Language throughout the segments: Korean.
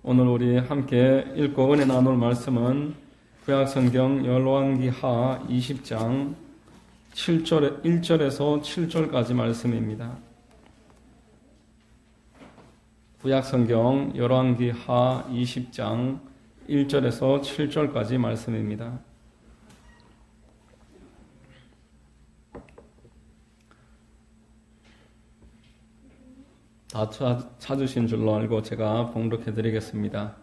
오늘 우리 함께 읽고 은혜 나눌 말씀은 구약성경 열왕기하 20장 1절에서 7절까지 말씀입니다. 구약성경 열왕기하 20장 1절에서 7절까지 말씀입니다. 다 찾으신 줄로 알고 제가 봉독해 드리겠습니다.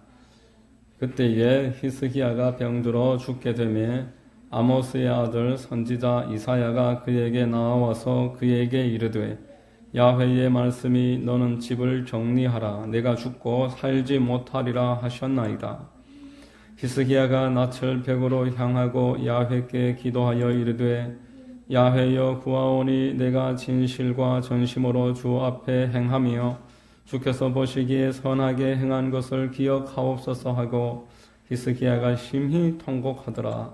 그때에 히스기야가 병들어 죽게 되매 아모스의 아들 선지자 이사야가 그에게 나와서 그에게 이르되 야훼의 말씀이 너는 집을 정리하라 내가 죽고 살지 못하리라 하셨나이다. 히스기야가 낯을 벽으로 향하고 야훼께 기도하여 이르되 야훼여 구하오니 내가 진실과 전심으로 주 앞에 행하며 주께서 보시기에 선하게 행한 것을 기억하옵소서 하고 히스기야가 심히 통곡하더라.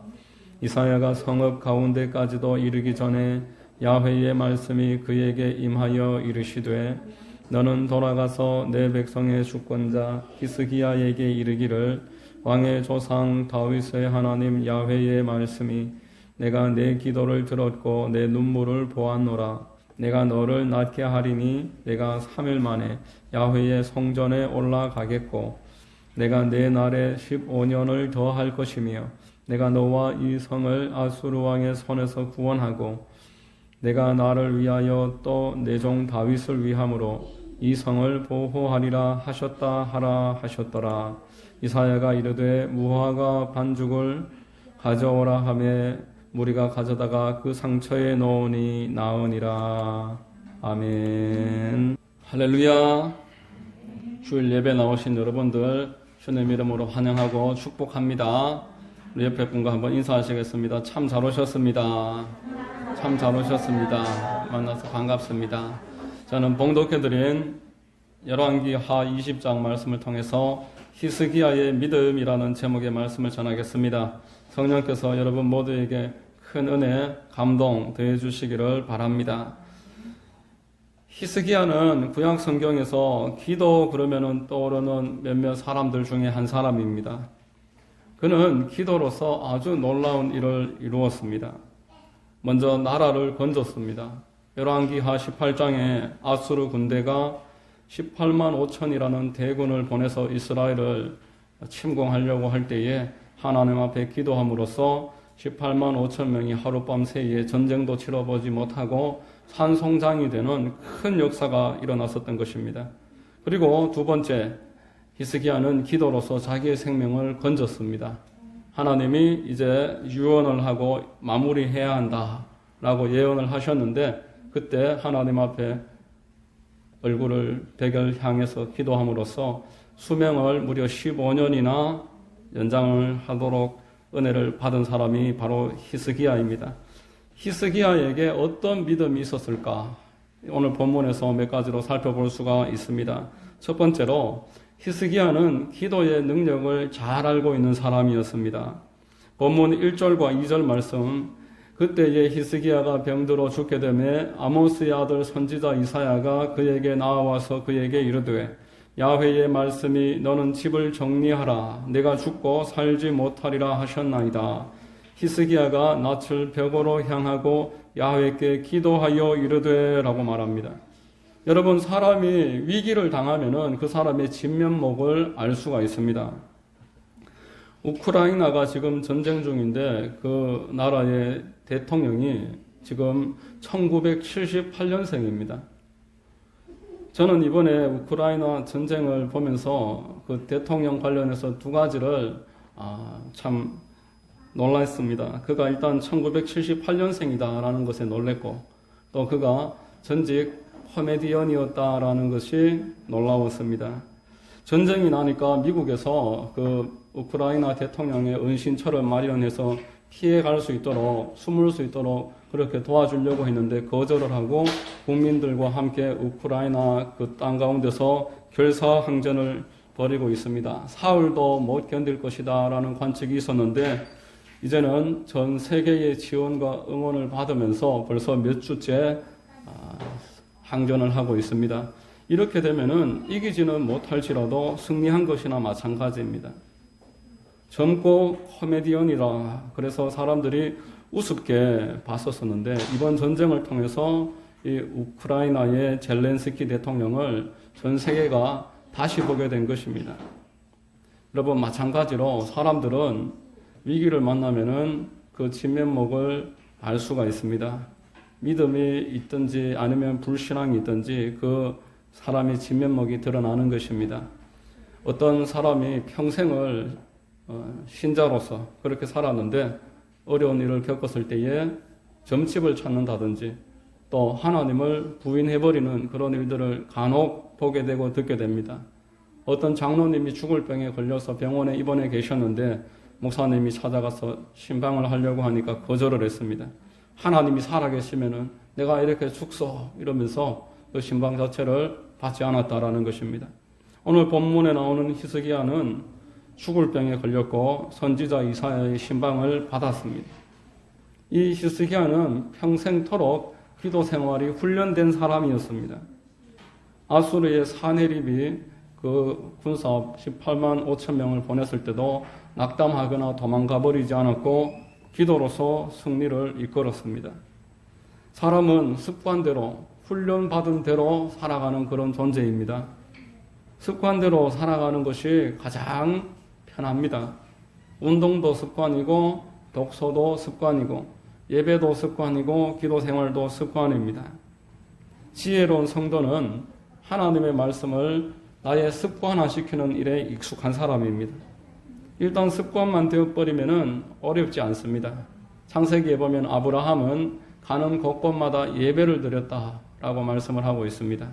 이사야가 성읍 가운데까지도 이르기 전에 야훼의 말씀이 그에게 임하여 이르시되 너는 돌아가서 내 백성의 주권자 히스기야에게 이르기를 왕의 조상 다윗의 하나님 야훼의 말씀이 내가 내 기도를 들었고 내 눈물을 보았노라. 내가 너를 낫게 하리니 내가 3일 만에 야훼의 성전에 올라가겠고 내가 내 날에 15년을 더할 것이며 내가 너와 이 성을 아수르 왕의 손에서 구원하고 내가 나를 위하여 또 내 종 다윗을 위함으로 이 성을 보호하리라 하셨다 하라 하셨더라. 이사야가 이르되 무화과 반죽을 가져오라 하며 무리가 가져다가 그 상처에 넣으니 나으니라. 아멘. 할렐루야. 주일 예배 나오신 여러분들 주님 이름으로 환영하고 축복합니다. 우리 옆에 분과 한번 인사하시겠습니다. 참 잘 오셨습니다. 참 잘 오셨습니다. 만나서 반갑습니다. 저는 봉독해드린 열왕기하 20장 말씀을 통해서 히스기야의 믿음이라는 제목의 말씀을 전하겠습니다. 성령께서 여러분 모두에게 큰 은혜, 감동 더해 주시기를 바랍니다. 히스기야는 구약 성경에서 기도 그러면은 떠오르는 몇몇 사람들 중에 한 사람입니다. 그는 기도로서 아주 놀라운 일을 이루었습니다. 먼저 나라를 건졌습니다. 열왕기하 18장에 아수르 군대가 18만 5천이라는 대군을 보내서 이스라엘을 침공하려고 할 때에 하나님 앞에 기도함으로써 18만 5천 명이 하룻밤 새에 전쟁도 치러보지 못하고 산송장이 되는 큰 역사가 일어났었던 것입니다. 그리고 두 번째, 히스기야는 기도로서 자기의 생명을 건졌습니다. 하나님이 이제 유언을 하고 마무리해야 한다라고 예언을 하셨는데 그때 하나님 앞에 얼굴을 벽을 향해서 기도함으로써 수명을 무려 15년이나 연장을 하도록 은혜를 받은 사람이 바로 히스기야입니다. 히스기야에게 어떤 믿음이 있었을까? 오늘 본문에서 몇 가지로 살펴볼 수가 있습니다. 첫 번째로 히스기야는 기도의 능력을 잘 알고 있는 사람이었습니다. 본문 1절과 2절 말씀, 그때에 히스기야가 병들어 죽게 되매 아모스의 아들 선지자 이사야가 그에게 나와서 그에게 이르되 야훼의 말씀이 너는 집을 정리하라 내가 죽고 살지 못하리라 하셨나이다. 히스기야가 낯을 벽으로 향하고 야훼께 기도하여 이르되 라고 말합니다. 여러분, 사람이 위기를 당하면은 그 사람의 진면목을 알 수가 있습니다. 우크라이나가 지금 전쟁 중인데 그 나라의 대통령이 지금 1978년생입니다. 저는 이번에 우크라이나 전쟁을 보면서 그 대통령 관련해서 두 가지를 참 놀랐습니다. 그가 일단 1978년생이다라는 것에 놀랐고 또 그가 전직 코미디언이었다라는 것이 놀라웠습니다. 전쟁이 나니까 미국에서 그 우크라이나 대통령의 은신처를 마련해서 피해갈 수 있도록 숨을 수 있도록 그렇게 도와주려고 했는데 거절을 하고 국민들과 함께 우크라이나 그 땅 가운데서 결사항전을 벌이고 있습니다. 사흘도 못 견딜 것이다 라는 관측이 있었는데 이제는 전 세계의 지원과 응원을 받으면서 벌써 몇 주째 항전을 하고 있습니다. 이렇게 되면은 이기지는 못할지라도 승리한 것이나 마찬가지입니다. 젊고 코미디언이라 그래서 사람들이 우습게 봤었었는데 이번 전쟁을 통해서 이 우크라이나의 젤렌스키 대통령을 전 세계가 다시 보게 된 것입니다. 여러분, 마찬가지로 사람들은 위기를 만나면은 그 진면목을 알 수가 있습니다. 믿음이 있든지 아니면 불신앙이 있든지 그 사람의 진면목이 드러나는 것입니다. 어떤 사람이 평생을 신자로서 그렇게 살았는데 어려운 일을 겪었을 때에 점집을 찾는다든지 또 하나님을 부인해버리는 그런 일들을 간혹 보게 되고 듣게 됩니다. 어떤 장로님이 죽을 병에 걸려서 병원에 입원해 계셨는데 목사님이 찾아가서 신방을 하려고 하니까 거절을 했습니다. 하나님이 살아계시면은 내가 이렇게 죽소 이러면서 그 신방 자체를 받지 않았다라는 것입니다. 오늘 본문에 나오는 히스기야는 죽을 병에 걸렸고 선지자 이사야의 신방을 받았습니다. 이 히스기야는 평생토록 기도 생활이 훈련된 사람이었습니다. 아수르의 사네립이 그 군사 18만 5천 명을 보냈을 때도 낙담하거나 도망가 버리지 않았고 기도로서 승리를 이끌었습니다. 사람은 습관대로 훈련받은 대로 살아가는 그런 존재입니다. 습관대로 살아가는 것이 가장 편합니다. 운동도 습관이고 독서도 습관이고 예배도 습관이고 기도 생활도 습관입니다. 지혜로운 성도는 하나님의 말씀을 나의 습관화시키는 일에 익숙한 사람입니다. 일단 습관만 되어버리면 어렵지 않습니다. 창세기에 보면 아브라함은 가는 곳곳마다 예배를 드렸다라고 말씀을 하고 있습니다.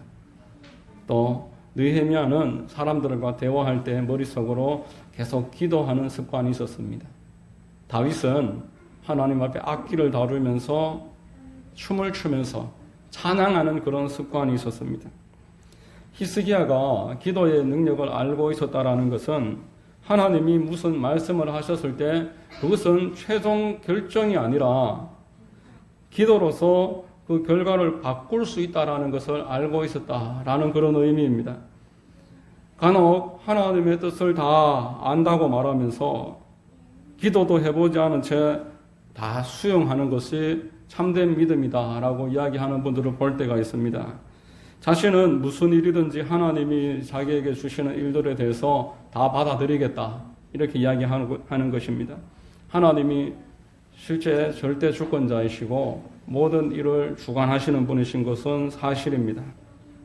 또 느헤미야는 사람들과 대화할 때 머릿속으로 계속 기도하는 습관이 있었습니다. 다윗은 하나님 앞에 악기를 다루면서 춤을 추면서 찬양하는 그런 습관이 있었습니다. 히스기야가 기도의 능력을 알고 있었다라는 것은 하나님이 무슨 말씀을 하셨을 때 그것은 최종 결정이 아니라 기도로서 그 결과를 바꿀 수 있다라는 것을 알고 있었다라는 그런 의미입니다. 간혹 하나님의 뜻을 다 안다고 말하면서 기도도 해보지 않은 채 다 수용하는 것이 참된 믿음이다라고 이야기하는 분들을 볼 때가 있습니다. 자신은 무슨 일이든지 하나님이 자기에게 주시는 일들에 대해서 다 받아들이겠다 이렇게 이야기하는 것입니다. 하나님이 실제 절대 주권자이시고 모든 일을 주관하시는 분이신 것은 사실입니다.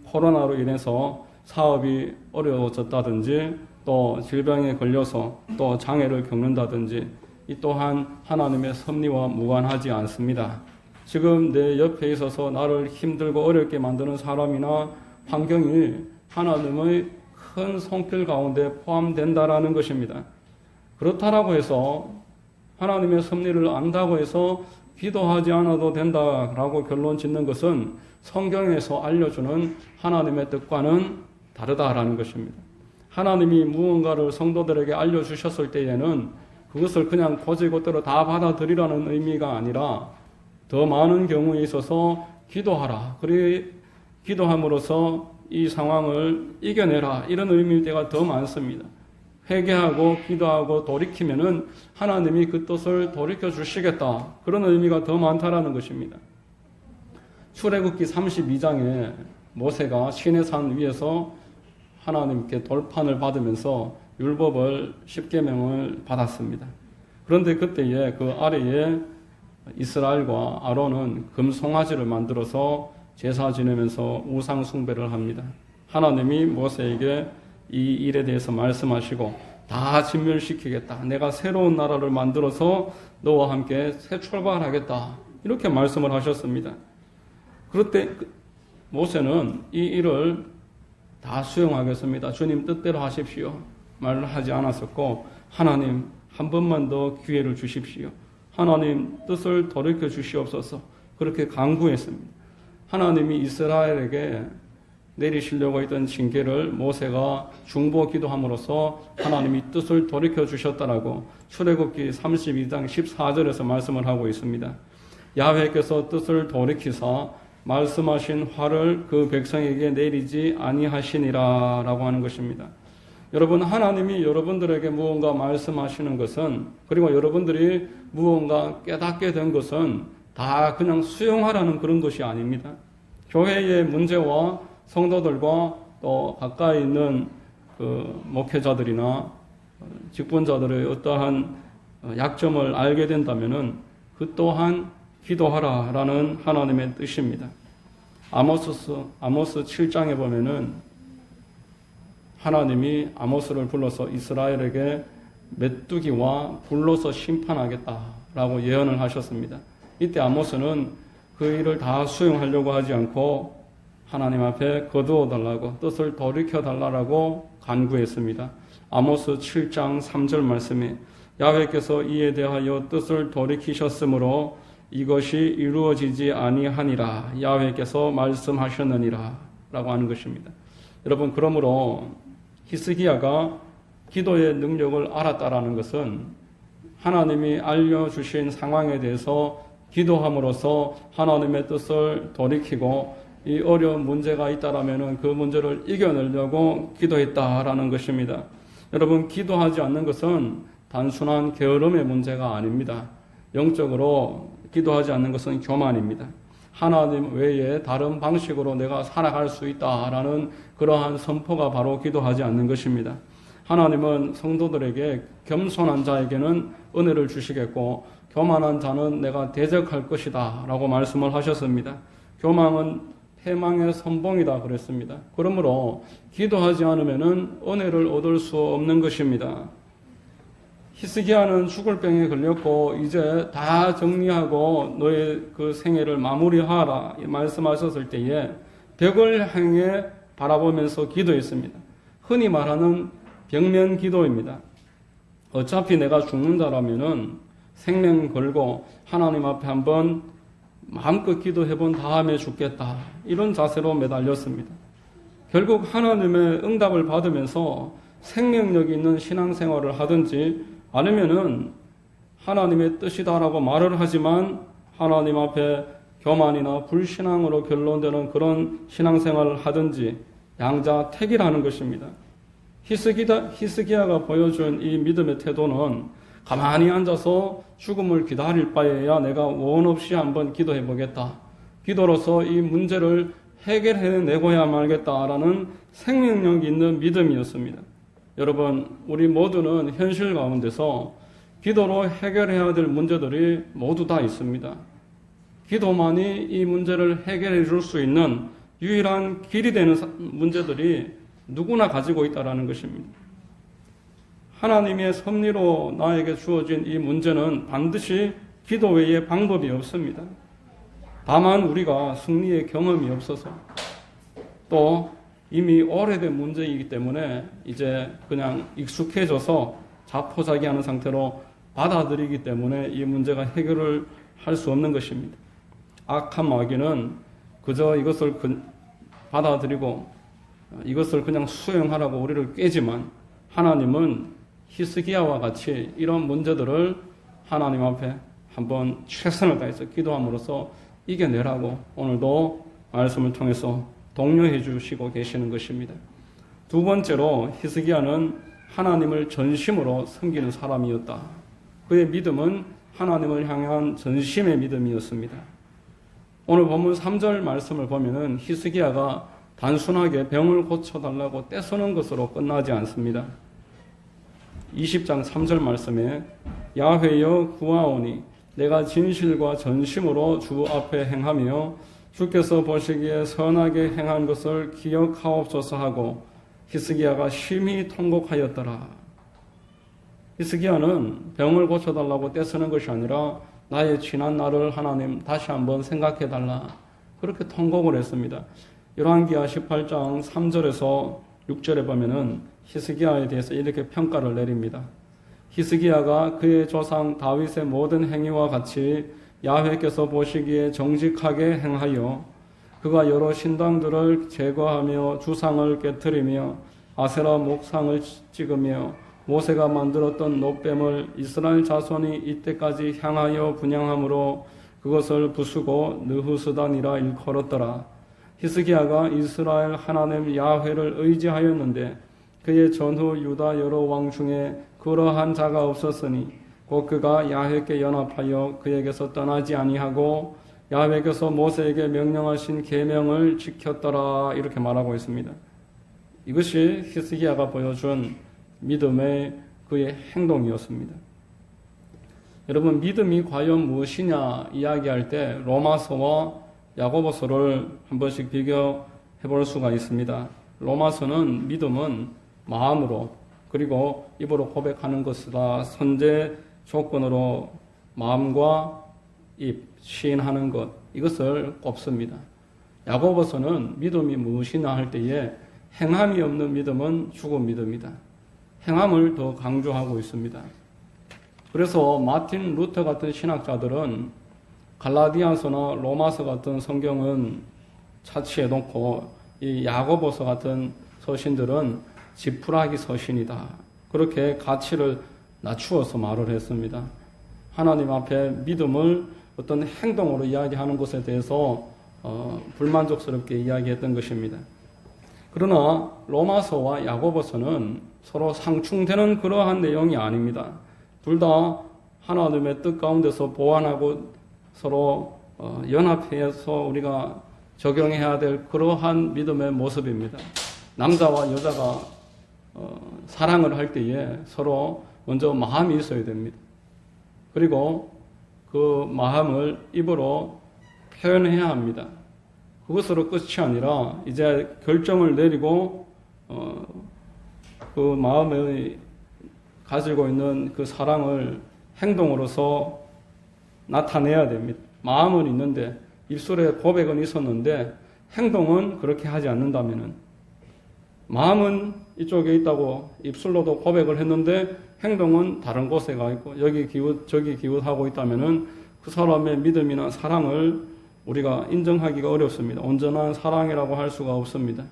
코로나로 인해서 사업이 어려워졌다든지 또 질병에 걸려서 또 장애를 겪는다든지 이 또한 하나님의 섭리와 무관하지 않습니다. 지금 내 옆에 있어서 나를 힘들고 어렵게 만드는 사람이나 환경이 하나님의 큰 손길 가운데 포함된다라는 것입니다. 그렇다라고 해서 하나님의 섭리를 안다고 해서 기도하지 않아도 된다라고 결론 짓는 것은 성경에서 알려주는 하나님의 뜻과는 다르다라는 것입니다. 하나님이 무언가를 성도들에게 알려주셨을 때에는 그것을 그냥 곧이곧대로 다 받아들이라는 의미가 아니라 더 많은 경우에 있어서 기도하라. 그리고 기도함으로써 이 상황을 이겨내라. 이런 의미일 때가 더 많습니다. 회개하고 기도하고 돌이키면은 하나님이 그 뜻을 돌이켜 주시겠다. 그런 의미가 더 많다라는 것입니다. 출애굽기 32장에 모세가 시내산 위에서 하나님께 돌판을 받으면서 율법을 10계명을 받았습니다. 그런데 그때에 그 아래에 이스라엘과 아론은 금송아지를 만들어서 제사 지내면서 우상 숭배를 합니다. 하나님이 모세에게 이 일에 대해서 말씀하시고 다 진멸시키겠다. 내가 새로운 나라를 만들어서 너와 함께 새 출발하겠다. 이렇게 말씀을 하셨습니다. 그럴 때 모세는 이 일을 다 수용하겠습니다. 주님 뜻대로 하십시오. 말을 하지 않았었고 하나님 한 번만 더 기회를 주십시오. 하나님 뜻을 돌이켜 주시옵소서. 그렇게 간구했습니다. 하나님이 이스라엘에게 내리시려고 했던 징계를 모세가 중보 기도함으로써 하나님이 뜻을 돌이켜 주셨다라고 출애굽기 32장 14절에서 말씀을 하고 있습니다. 야훼께서 뜻을 돌이키사 말씀하신 화를 그 백성에게 내리지 아니하시니라 라고 하는 것입니다. 여러분, 하나님이 여러분들에게 무언가 말씀하시는 것은, 그리고 여러분들이 무언가 깨닫게 된 것은 다 그냥 수용하라는 그런 것이 아닙니다. 교회의 문제와 성도들과 또 가까이 있는 그 목회자들이나 직분자들의 어떠한 약점을 알게 된다면은 그 또한 기도하라라는 하나님의 뜻입니다. 아모스 7장에 보면은 하나님이 아모스를 불러서 이스라엘에게 메뚜기와 불로서 심판하겠다라고 예언을 하셨습니다. 이때 아모스는 그 일을 다 수용하려고 하지 않고 하나님 앞에 거두어 달라고, 뜻을 돌이켜 달라고 간구했습니다. 아모스 7장 3절 말씀에 야훼께서 이에 대하여 뜻을 돌이키셨으므로 이것이 이루어지지 아니하니라 야훼께서 말씀하셨느니라 라고 하는 것입니다. 여러분, 그러므로 히스기야가 기도의 능력을 알았다라는 것은 하나님이 알려주신 상황에 대해서 기도함으로써 하나님의 뜻을 돌이키고 이 어려운 문제가 있다라면 그 문제를 이겨내려고 기도했다라는 것입니다. 여러분, 기도하지 않는 것은 단순한 게으름의 문제가 아닙니다. 영적으로 기도하지 않는 것은 교만입니다. 하나님 외에 다른 방식으로 내가 살아갈 수 있다라는 그러한 선포가 바로 기도하지 않는 것입니다. 하나님은 성도들에게 겸손한 자에게는 은혜를 주시겠고 교만한 자는 내가 대적할 것이다 라고 말씀을 하셨습니다. 교만은 패망의 선봉이다 그랬습니다. 그러므로 기도하지 않으면 은혜를 얻을 수 없는 것입니다. 히스기야는 죽을 병에 걸렸고 이제 다 정리하고 너의 그 생애를 마무리하라 말씀하셨을 때에 벽을 향해 바라보면서 기도했습니다. 흔히 말하는 벽면 기도입니다. 어차피 내가 죽는다라면은 생명 걸고 하나님 앞에 한번 마음껏 기도해 본 다음에 죽겠다. 이런 자세로 매달렸습니다. 결국 하나님의 응답을 받으면서 생명력 있는 신앙생활을 하든지 아니면은 하나님의 뜻이다라고 말을 하지만 하나님 앞에 교만이나 불신앙으로 결론되는 그런 신앙생활을 하든지 양자택일하는 것입니다. 히스기야가 보여준 이 믿음의 태도는 가만히 앉아서 죽음을 기다릴 바에야 내가 원 없이 한번 기도해 보겠다. 기도로서 이 문제를 해결해내고야 말겠다라는 생명력 있는 믿음이었습니다. 여러분, 우리 모두는 현실 가운데서 기도로 해결해야 될 문제들이 모두 다 있습니다. 기도만이 이 문제를 해결해 줄 수 있는 유일한 길이 되는 문제들이 누구나 가지고 있다는 것입니다. 하나님의 섭리로 나에게 주어진 이 문제는 반드시 기도 외에 방법이 없습니다. 다만 우리가 승리의 경험이 없어서 또 이미 오래된 문제이기 때문에 이제 그냥 익숙해져서 자포자기하는 상태로 받아들이기 때문에 이 문제가 해결을 할 수 없는 것입니다. 악한 마귀는 그저 이것을 받아들이고 이것을 그냥 수용하라고 우리를 꿰지만 하나님은 히스기야와 같이 이런 문제들을 하나님 앞에 한번 최선을 다해서 기도함으로써 이겨내라고 오늘도 말씀을 통해서 독려해 주시고 계시는 것입니다. 두 번째로 히스기야는 하나님을 전심으로 섬기는 사람이었다. 그의 믿음은 하나님을 향한 전심의 믿음이었습니다. 오늘 본문 3절 말씀을 보면은 히스기야가 단순하게 병을 고쳐달라고 떼쓰는 것으로 끝나지 않습니다. 20장 3절 말씀에 야훼여 구하오니 내가 진실과 전심으로 주 앞에 행하며 주께서 보시기에 선하게 행한 것을 기억하옵소서 하고 히스기야가 심히 통곡하였더라. 히스기야는 병을 고쳐달라고 떼쓰는 것이 아니라 나의 지난 날을 하나님 다시 한번 생각해달라. 그렇게 통곡을 했습니다. 열왕기하 18장 3절에서 6절에 보면은 히스기야에 대해서 이렇게 평가를 내립니다. 히스기야가 그의 조상 다윗의 모든 행위와 같이 야훼께서 보시기에 정직하게 행하여 그가 여러 신당들을 제거하며 주상을 깨뜨리며 아세라 목상을 찍으며 모세가 만들었던 놋뱀을 이스라엘 자손이 이때까지 향하여 분향함으로 그것을 부수고 느후스단이라 일컬었더라. 히스기야가 이스라엘 하나님 야훼를 의지하였는데 그의 전후 유다 여러 왕 중에 그러한 자가 없었으니 곧 그가 야훼께 연합하여 그에게서 떠나지 아니하고 야훼께서 모세에게 명령하신 계명을 지켰더라. 이렇게 말하고 있습니다. 이것이 히스기야가 보여준 믿음의 그의 행동이었습니다. 여러분, 믿음이 과연 무엇이냐 이야기할 때 로마서와 야고보서를 한 번씩 비교해 볼 수가 있습니다. 로마서는 믿음은 마음으로 그리고 입으로 고백하는 것이다. 선제 조건으로 마음과 입, 시인하는 것, 이것을 꼽습니다. 야고보서는 믿음이 무엇이냐 할 때에 행함이 없는 믿음은 죽은 믿음이다. 행함을 더 강조하고 있습니다. 그래서 마틴 루터 같은 신학자들은 갈라디아서나 로마서 같은 성경은 차치해 놓고 이 야고보서 같은 서신들은 지푸라기 서신이다. 그렇게 가치를 낮추어서 말을 했습니다. 하나님 앞에 믿음을 어떤 행동으로 이야기하는 것에 대해서 불만족스럽게 이야기했던 것입니다. 그러나 로마서와 야고보서는 서로 상충되는 그러한 내용이 아닙니다. 둘 다 하나님의 뜻 가운데서 보완하고 서로 연합해서 우리가 적용해야 될 그러한 믿음의 모습입니다. 남자와 여자가 사랑을 할 때에 서로 먼저 마음이 있어야 됩니다. 그리고 그 마음을 입으로 표현해야 합니다. 그것으로 끝이 아니라 이제 결정을 내리고 그 마음에 가지고 있는 그 사랑을 행동으로서 나타내야 됩니다. 마음은 있는데 입술에 고백은 있었는데 행동은 그렇게 하지 않는다면은, 마음은 이쪽에 있다고 입술로도 고백을 했는데 행동은 다른 곳에 가 있고 여기 기웃 저기 기웃하고 있다면은 그 사람의 믿음이나 사랑을 우리가 인정하기가 어렵습니다. 온전한 사랑이라고 할 수가 없습니다.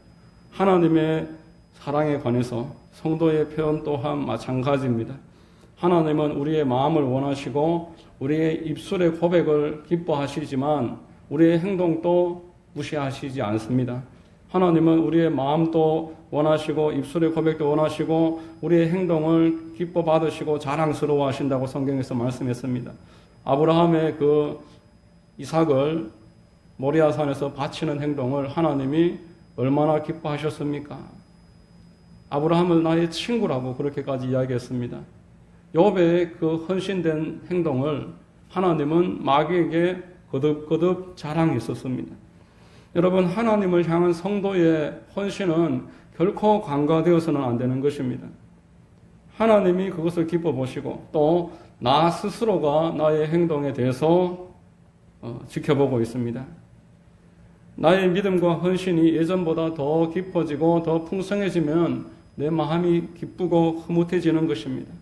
하나님의 사랑에 관해서 성도의 표현 또한 마찬가지입니다. 하나님은 우리의 마음을 원하시고 우리의 입술의 고백을 기뻐하시지만 우리의 행동도 무시하시지 않습니다. 하나님은 우리의 마음도 원하시고 입술의 고백도 원하시고 우리의 행동을 기뻐 받으시고 자랑스러워 하신다고 성경에서 말씀했습니다. 아브라함의 그 이삭을 모리아산에서 바치는 행동을 하나님이 얼마나 기뻐하셨습니까? 아브라함을 나의 친구라고 그렇게까지 이야기했습니다. 욥의 그 헌신된 행동을 하나님은 마귀에게 거듭거듭 자랑했었습니다. 여러분, 하나님을 향한 성도의 헌신은 결코 간과되어서는 안 되는 것입니다. 하나님이 그것을 기뻐 보시고 또 나 스스로가 나의 행동에 대해서 지켜보고 있습니다. 나의 믿음과 헌신이 예전보다 더 깊어지고 더 풍성해지면 내 마음이 기쁘고 흐뭇해지는 것입니다.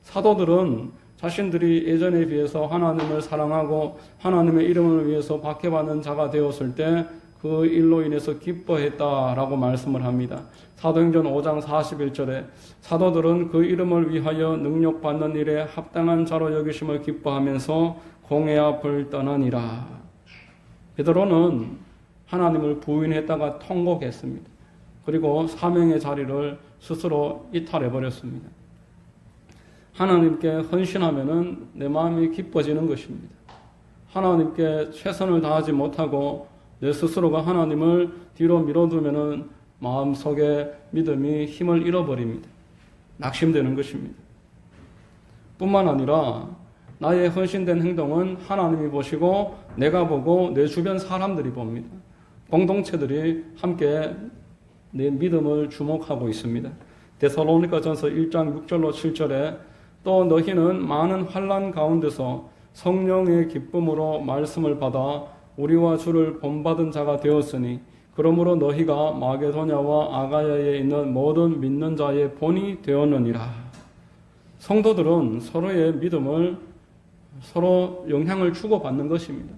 사도들은 자신들이 예전에 비해서 하나님을 사랑하고 하나님의 이름을 위해서 박해받는 자가 되었을 때 그 일로 인해서 기뻐했다라고 말씀을 합니다. 사도행전 5장 41절에 사도들은 그 이름을 위하여 능력받는 일에 합당한 자로 여기심을 기뻐하면서 공회 앞을 떠나니라. 베드로는 하나님을 부인했다가 통곡했습니다. 그리고 사명의 자리를 스스로 이탈해버렸습니다. 하나님께 헌신하면은 내 마음이 기뻐지는 것입니다. 하나님께 최선을 다하지 못하고 내 스스로가 하나님을 뒤로 밀어두면은 마음속에 믿음이 힘을 잃어버립니다. 낙심되는 것입니다. 뿐만 아니라 나의 헌신된 행동은 하나님이 보시고 내가 보고 내 주변 사람들이 봅니다. 공동체들이 함께 내 믿음을 주목하고 있습니다. 데살로니가전서 1장 6절로 7절에 또 너희는 많은 환난 가운데서 성령의 기쁨으로 말씀을 받아 우리와 주를 본받은 자가 되었으니 그러므로 너희가 마게도냐와 아가야에 있는 모든 믿는 자의 본이 되었느니라. 성도들은 서로의 믿음을 서로 영향을 주고받는 것입니다.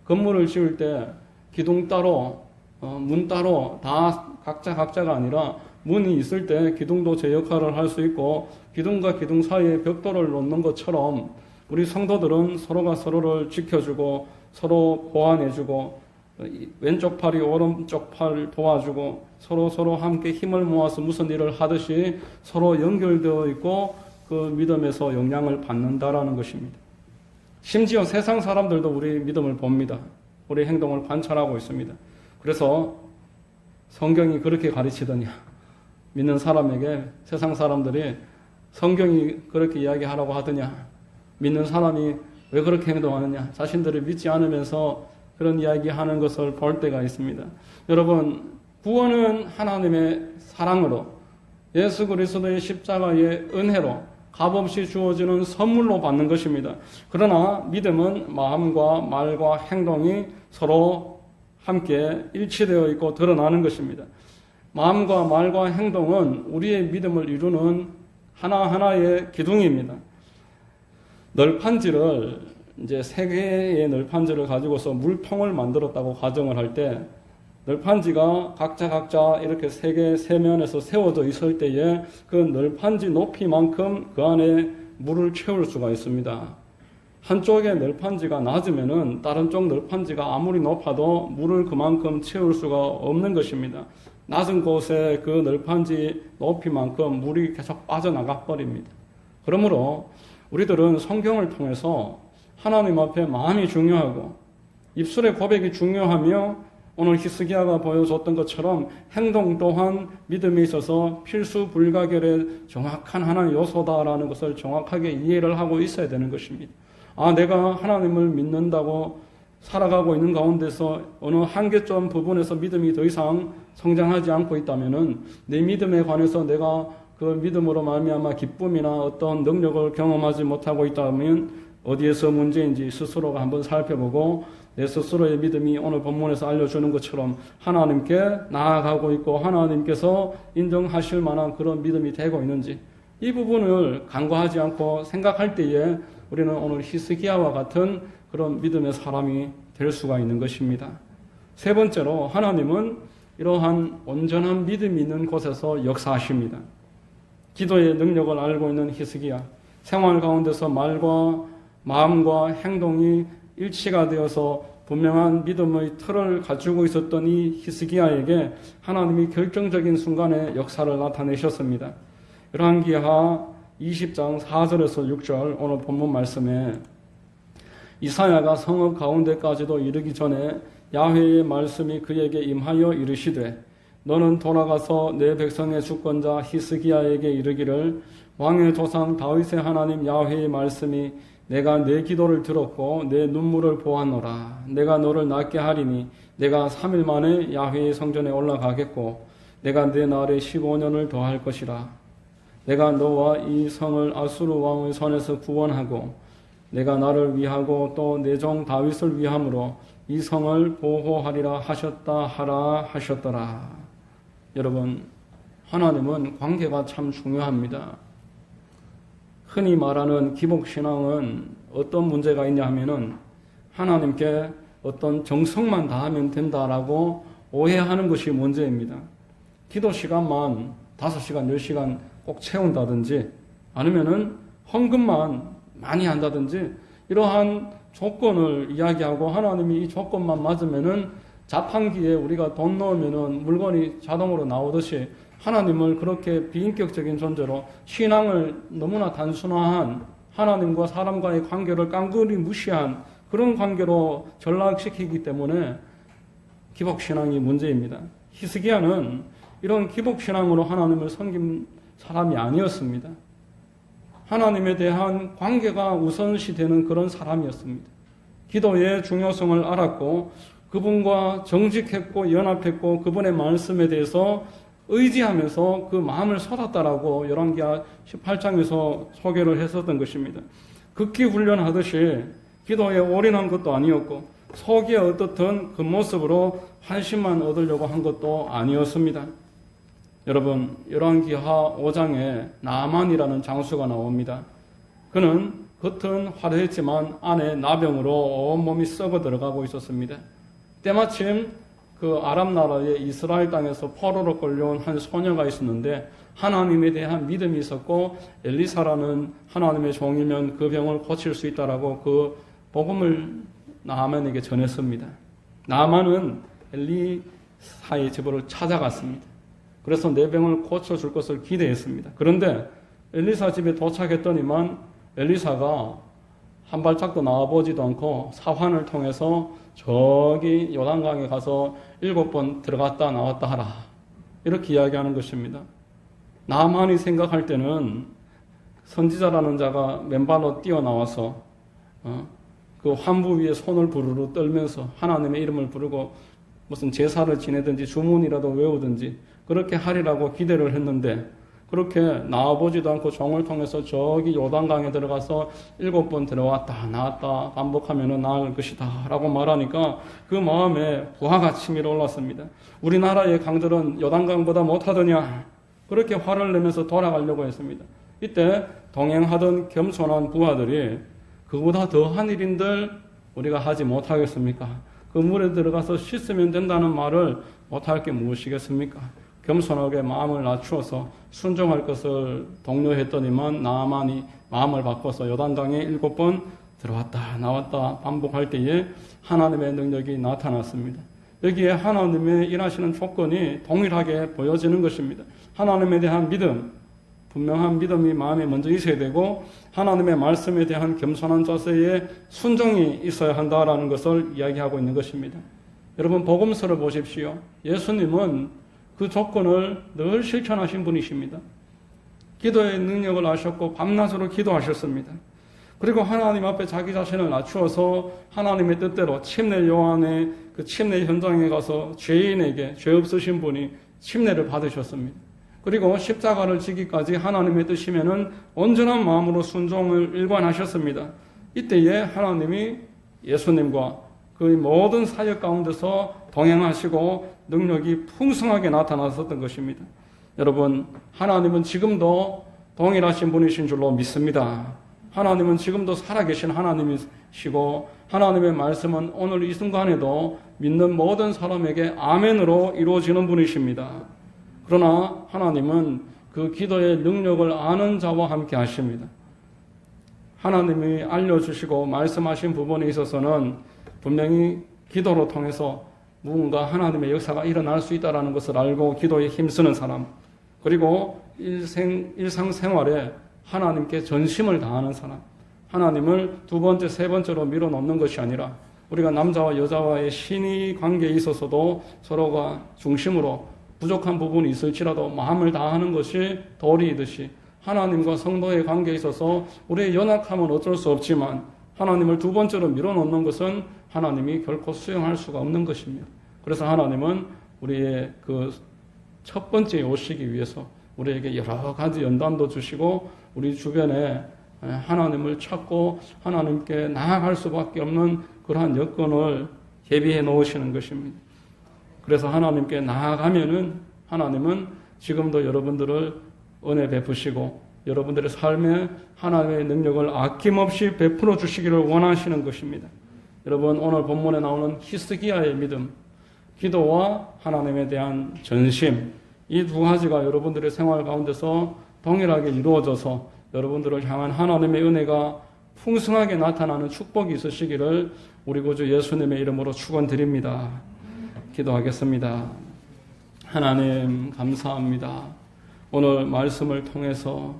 건물을 지을 때 기둥 따로 문 따로 다 각자가 아니라 문이 있을 때 기둥도 제 역할을 할 수 있고 기둥과 기둥 사이에 벽돌을 놓는 것처럼 우리 성도들은 서로가 서로를 지켜주고 서로 보완해주고 왼쪽 팔이 오른쪽 팔 도와주고 서로 함께 힘을 모아서 무슨 일을 하듯이 서로 연결되어 있고 그 믿음에서 영향을 받는다라는 것입니다. 심지어 세상 사람들도 우리 믿음을 봅니다. 우리 행동을 관찰하고 있습니다. 그래서 성경이 그렇게 가르치더냐, 믿는 사람에게 세상 사람들이 성경이 그렇게 이야기하라고 하더냐, 믿는 사람이 왜 그렇게 행동하느냐, 자신들을 믿지 않으면서 그런 이야기하는 것을 볼 때가 있습니다. 여러분, 구원은 하나님의 사랑으로 예수 그리스도의 십자가의 은혜로 값없이 주어지는 선물로 받는 것입니다. 그러나 믿음은 마음과 말과 행동이 서로 함께 일치되어 있고 드러나는 것입니다. 마음과 말과 행동은 우리의 믿음을 이루는 하나하나의 기둥입니다. 널판지를 이제 3개의 널판지를 가지고서 물통을 만들었다고 가정을 할 때 널판지가 각자 이렇게 3개 세면에서 세워져 있을 때에 그 널판지 높이만큼 그 안에 물을 채울 수가 있습니다. 한쪽의 널판지가 낮으면은 다른 쪽 널판지가 아무리 높아도 물을 그만큼 채울 수가 없는 것입니다. 낮은 곳에 그 널판지 높이만큼 물이 계속 빠져나가 버립니다. 그러므로 우리들은 성경을 통해서 하나님 앞에 마음이 중요하고 입술의 고백이 중요하며 오늘 히스기야가 보여줬던 것처럼 행동 또한 믿음에 있어서 필수 불가결의 정확한 하나의 요소다라는 것을 정확하게 이해를 하고 있어야 되는 것입니다. 내가 하나님을 믿는다고 살아가고 있는 가운데서 어느 한계점 부분에서 믿음이 더 이상 성장하지 않고 있다면은 내 믿음에 관해서 내가 그 믿음으로 말미암아 기쁨이나 어떤 능력을 경험하지 못하고 있다면 어디에서 문제인지 스스로가 한번 살펴보고 내 스스로의 믿음이 오늘 본문에서 알려주는 것처럼 하나님께 나아가고 있고 하나님께서 인정하실 만한 그런 믿음이 되고 있는지 이 부분을 간과하지 않고 생각할 때에 우리는 오늘 히스기야와 같은 그런 믿음의 사람이 될 수가 있는 것입니다. 세 번째로 하나님은 이러한 온전한 믿음이 있는 곳에서 역사하십니다. 기도의 능력을 알고 있는 히스기야, 생활 가운데서 말과 마음과 행동이 일치가 되어서 분명한 믿음의 틀을 갖추고 있었던 이 히스기야에게 하나님이 결정적인 순간에 역사를 나타내셨습니다. 열왕기하 20장 4절에서 6절 오늘 본문 말씀에 이사야가 성읍 가운데까지도 이르기 전에 야훼의 말씀이 그에게 임하여 이르시되 너는 돌아가서 내 백성의 주권자 히스기야에게 이르기를 왕의 조상 다윗의 하나님 야훼의 말씀이 내가 내 기도를 들었고 내 눈물을 보았노라. 내가 너를 낫게 하리니 내가 3일 만에 야훼의 성전에 올라가겠고 내가 내 날에 15년을 더할 것이라. 내가 너와 이 성을 아수르 왕의 손에서 구원하고 내가 나를 위하고 또 내 종 다윗을 위함으로 이 성을 보호하리라 하셨다 하라 하셨더라. 여러분, 하나님은 관계가 참 중요합니다. 흔히 말하는 기복신앙은 어떤 문제가 있냐 하면은 하나님께 어떤 정성만 다하면 된다라고 오해하는 것이 문제입니다. 기도 시간만 5시간, 10시간 꼭 채운다든지 아니면은 헌금만 많이 한다든지 이러한 조건을 이야기하고 하나님이 이 조건만 맞으면은 자판기에 우리가 돈 넣으면은 물건이 자동으로 나오듯이 하나님을 그렇게 비인격적인 존재로 신앙을 너무나 단순화한 하나님과 사람과의 관계를 깡그리 무시한 그런 관계로 전락시키기 때문에 기복신앙이 문제입니다. 히스기야는 이런 기복신앙으로 하나님을 섬긴 사람이 아니었습니다. 하나님에 대한 관계가 우선시 되는 그런 사람이었습니다. 기도의 중요성을 알았고 그분과 정직했고 연합했고 그분의 말씀에 대해서 의지하면서 그 마음을 쏟았다라고 열왕기하 18장에서 소개를 했었던 것입니다. 극기 훈련하듯이 기도에 올인한 것도 아니었고 속이 어떻든 그 모습으로 환심만 얻으려고 한 것도 아니었습니다. 여러분, 열왕기하 5장에 나아만이라는 장수가 나옵니다. 그는 겉은 화려했지만 안에 나병으로 온몸이 썩어 들어가고 있었습니다. 때마침 그 그 아랍 나라의 이스라엘 땅에서 포로로 끌려온 한 소녀가 있었는데 하나님에 대한 믿음이 있었고 엘리사라는 하나님의 종이면 그 병을 고칠 수 있다라고 그 복음을 나아만에게 전했습니다. 나아만은 엘리사의 집으로 찾아갔습니다. 그래서 내 병을 고쳐줄 것을 기대했습니다. 그런데 엘리사 집에 도착했더니만 엘리사가 한 발짝도 나와보지도 않고 사환을 통해서 저기 요단강에 가서 7번 들어갔다 나왔다 하라. 이렇게 이야기하는 것입니다. 나만이 생각할 때는 선지자라는 자가 맨발로 뛰어나와서 그 환부 위에 손을 부르르 떨면서 하나님의 이름을 부르고 무슨 제사를 지내든지 주문이라도 외우든지 그렇게 하리라고 기대를 했는데 그렇게 나와보지도 않고 종을 통해서 저기 요단강에 들어가서 7번 들어왔다 나왔다 반복하면 나을 것이다 라고 말하니까 그 마음에 부하가 치밀어 올랐습니다. 우리나라의 강들은 요단강보다 못하더냐 그렇게 화를 내면서 돌아가려고 했습니다. 이때 동행하던 겸손한 부하들이 그보다 더한 일인들 우리가 하지 못하겠습니까? 그 물에 들어가서 씻으면 된다는 말을 못할 게 무엇이겠습니까? 겸손하게 마음을 낮추어서 순종할 것을 독려했더니만 나아만이 마음을 바꿔서 요단강에 7번 들어왔다 나왔다 반복할 때에 하나님의 능력이 나타났습니다. 여기에 하나님의 일하시는 조건이 동일하게 보여지는 것입니다. 하나님에 대한 믿음, 분명한 믿음이 마음에 먼저 있어야 되고 하나님의 말씀에 대한 겸손한 자세에 순종이 있어야 한다라는 것을 이야기하고 있는 것입니다. 여러분 복음서를 보십시오. 예수님은 그 조건을 늘 실천하신 분이십니다. 기도의 능력을 아셨고 밤낮으로 기도하셨습니다. 그리고 하나님 앞에 자기 자신을 낮추어서 하나님의 뜻대로 침례 요한의 그 침례 현장에 가서 죄인에게 죄 없으신 분이 침례를 받으셨습니다. 그리고 십자가를 지기까지 하나님의 뜻이면은 온전한 마음으로 순종을 일관하셨습니다. 이때에 하나님이 예수님과 그 모든 사역 가운데서 동행하시고 능력이 풍성하게 나타났었던 것입니다. 여러분, 하나님은 지금도 동일하신 분이신 줄로 믿습니다. 하나님은 지금도 살아계신 하나님이시고 하나님의 말씀은 오늘 이 순간에도 믿는 모든 사람에게 아멘으로 이루어지는 분이십니다. 그러나 하나님은 그 기도의 능력을 아는 자와 함께 하십니다. 하나님이 알려주시고 말씀하신 부분에 있어서는 분명히 기도로 통해서 무언가 하나님의 역사가 일어날 수 있다는 것을 알고 기도에 힘쓰는 사람, 그리고 일상생활에 하나님께 전심을 다하는 사람, 하나님을 두 번째, 세 번째로 밀어놓는 것이 아니라 우리가 남자와 여자와의 신의 관계에 있어서도 서로가 중심으로 부족한 부분이 있을지라도 마음을 다하는 것이 도리이듯이 하나님과 성도의 관계에 있어서 우리의 연약함은 어쩔 수 없지만 하나님을 두 번째로 밀어놓는 것은 하나님이 결코 수용할 수가 없는 것입니다. 그래서 하나님은 우리의 그 첫 번째 오시기 위해서 우리에게 여러 가지 연단도 주시고 우리 주변에 하나님을 찾고 하나님께 나아갈 수밖에 없는 그러한 여건을 예비해 놓으시는 것입니다. 그래서 하나님께 나아가면은 하나님은 지금도 여러분들을 은혜 베푸시고 여러분들의 삶에 하나님의 능력을 아낌없이 베풀어 주시기를 원하시는 것입니다. 여러분 오늘 본문에 나오는 히스기야의 믿음, 기도와 하나님에 대한 전심, 이 두 가지가 여러분들의 생활 가운데서 동일하게 이루어져서 여러분들을 향한 하나님의 은혜가 풍성하게 나타나는 축복이 있으시기를 우리 구주 예수님의 이름으로 축원드립니다. 기도하겠습니다. 하나님 감사합니다. 오늘 말씀을 통해서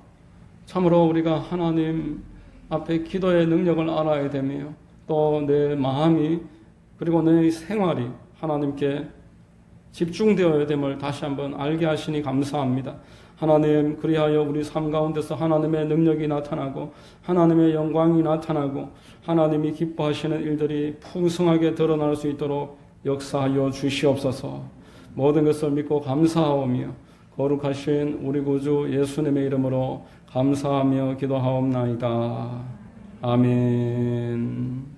참으로 우리가 하나님 앞에 기도의 능력을 알아야 되며 또 내 마음이 그리고 내 생활이 하나님께 집중되어야 됨을 다시 한번 알게 하시니 감사합니다. 하나님 그리하여 우리 삶 가운데서 하나님의 능력이 나타나고 하나님의 영광이 나타나고 하나님이 기뻐하시는 일들이 풍성하게 드러날 수 있도록 역사하여 주시옵소서. 모든 것을 믿고 감사하오며 거룩하신 우리 구주 예수님의 이름으로 감사하며 기도하옵나이다. 아멘.